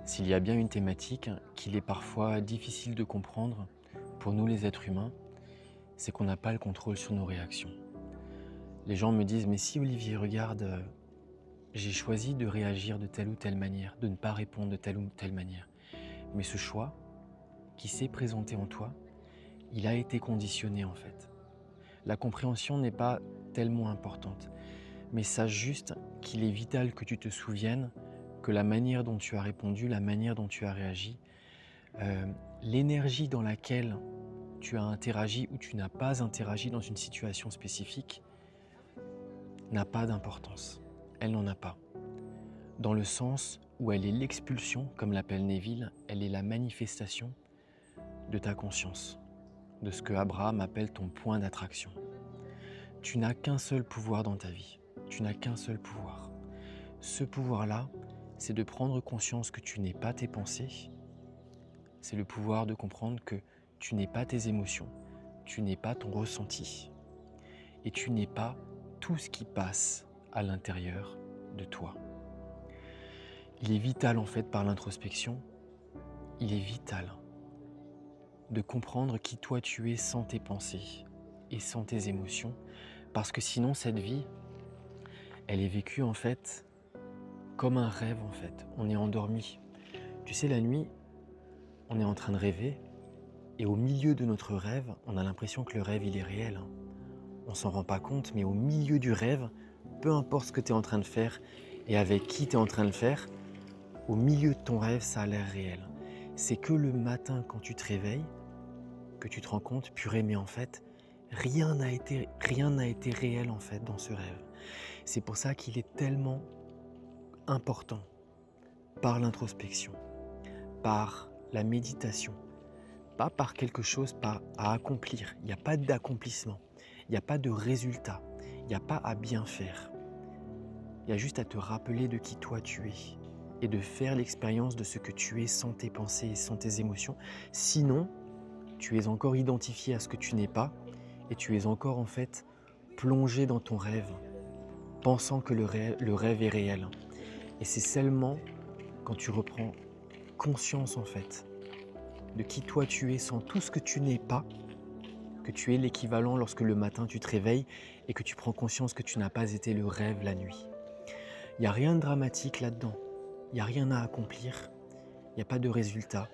S'il y a bien une thématique qu'il est parfois difficile de comprendre pour nous les êtres humains, c'est qu'on n'a pas le contrôle sur nos réactions. Les gens me disent: «Mais si Olivier, regarde, j'ai choisi de réagir de telle ou telle manière, de ne pas répondre de telle ou telle manière. Mais ce choix qui s'est présenté en toi, il a été conditionné en fait. La compréhension n'est pas tellement importante, mais sache juste qu'il est vital que tu te souviennes que la manière dont tu as répondu, la manière dont tu as réagi, l'énergie dans laquelle tu as interagi ou tu n'as pas interagi dans une situation spécifique n'a pas d'importance. Elle n'en a pas. Dans le sens où elle est l'expulsion, comme l'appelle Neville, elle est la manifestation de ta conscience, de ce que Abraham appelle ton point d'attraction. Tu n'as qu'un seul pouvoir dans ta vie. Tu n'as qu'un seul pouvoir. Ce pouvoir-là, c'est de prendre conscience que tu n'es pas tes pensées. C'est le pouvoir de comprendre que tu n'es pas tes émotions, tu n'es pas ton ressenti et tu n'es pas tout ce qui passe à l'intérieur de toi. Il est vital en fait par l'introspection, il est vital de comprendre qui toi tu es sans tes pensées et sans tes émotions, parce que sinon cette vie, elle est vécue en fait comme un rêve en fait. On est endormi. Tu sais, la nuit, on est en train de rêver et au milieu de notre rêve, on a l'impression que le rêve il est réel. On s'en rend pas compte, mais au milieu du rêve, peu importe ce que tu es en train de faire et avec qui tu es en train de le faire, au milieu de ton rêve, ça a l'air réel. C'est que le matin, quand tu te réveilles, que tu te rends compte, purée, mais en fait, rien n'a été réel en fait dans ce rêve. C'est pour ça qu'il est tellement important, par l'introspection, par la méditation, pas par quelque chose à accomplir. Il n'y a pas d'accomplissement, il n'y a pas de résultat, il n'y a pas à bien faire. Il y a juste à te rappeler de qui toi tu es et de faire l'expérience de ce que tu es sans tes pensées et sans tes émotions. Sinon, tu es encore identifié à ce que tu n'es pas et tu es encore en fait plongé dans ton rêve, pensant que le rêve est réel. Et c'est seulement quand tu reprends conscience en fait de qui toi tu es sans tout ce que tu n'es pas, que tu es l'équivalent lorsque le matin tu te réveilles et que tu prends conscience que tu n'as pas été le rêve la nuit. Il n'y a rien de dramatique là-dedans, il n'y a rien à accomplir, il n'y a pas de résultat,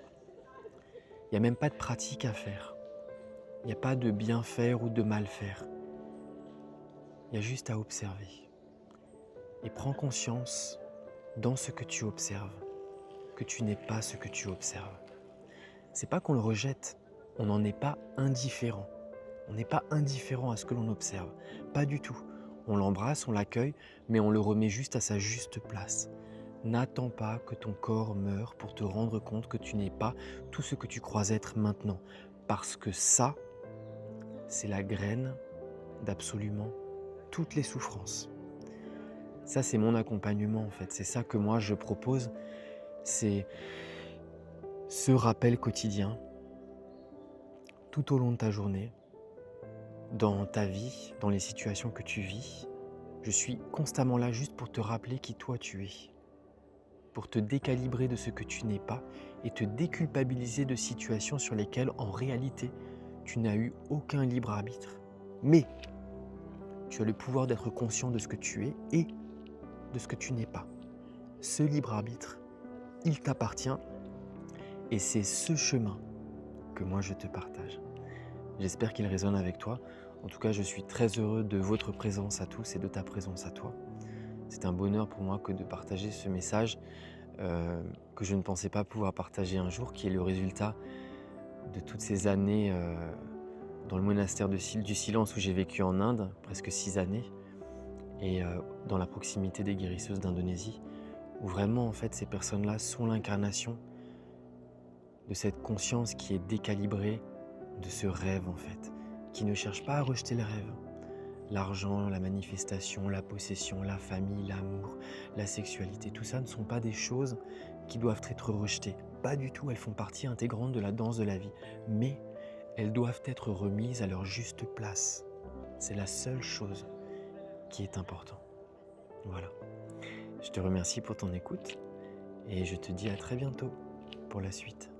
il n'y a même pas de pratique à faire, il n'y a pas de bien faire ou de mal faire, il y a juste à observer. Et prends conscience dans ce que tu observes, que tu n'es pas ce que tu observes. C'est pas qu'on le rejette, on n'en est pas indifférent. On n'est pas indifférent à ce que l'on observe, pas du tout. On l'embrasse, on l'accueille, mais on le remet juste à sa juste place. N'attends pas que ton corps meure pour te rendre compte que tu n'es pas tout ce que tu crois être maintenant, parce que ça, c'est la graine d'absolument toutes les souffrances. Ça, c'est mon accompagnement en fait, c'est ça que moi je propose, c'est ce rappel quotidien tout au long de ta journée, dans ta vie, dans les situations que tu vis. Je suis constamment là juste pour te rappeler qui toi tu es, pour te décalibrer de ce que tu n'es pas et te déculpabiliser de situations sur lesquelles en réalité tu n'as eu aucun libre arbitre. Mais tu as le pouvoir d'être conscient de ce que tu es et de ce que tu n'es pas. Ce libre arbitre, il t'appartient et c'est ce chemin que moi je te partage. J'espère qu'il résonne avec toi. En tout cas, je suis très heureux de votre présence à tous et de ta présence à toi. C'est un bonheur pour moi que de partager ce message que je ne pensais pas pouvoir partager un jour, qui est le résultat de toutes ces années dans le monastère du silence où j'ai vécu en Inde, presque 6 années, et dans la proximité des guérisseuses d'Indonésie, où vraiment en fait ces personnes-là sont l'incarnation de cette conscience qui est décalibrée de ce rêve en fait, qui ne cherche pas à rejeter le rêve. L'argent, la manifestation, la possession, la famille, l'amour, la sexualité, tout ça ne sont pas des choses qui doivent être rejetées. Pas du tout, elles font partie intégrante de la danse de la vie. Mais elles doivent être remises à leur juste place. C'est la seule chose qui est importante. Voilà. Je te remercie pour ton écoute Et je te dis à très bientôt pour la suite.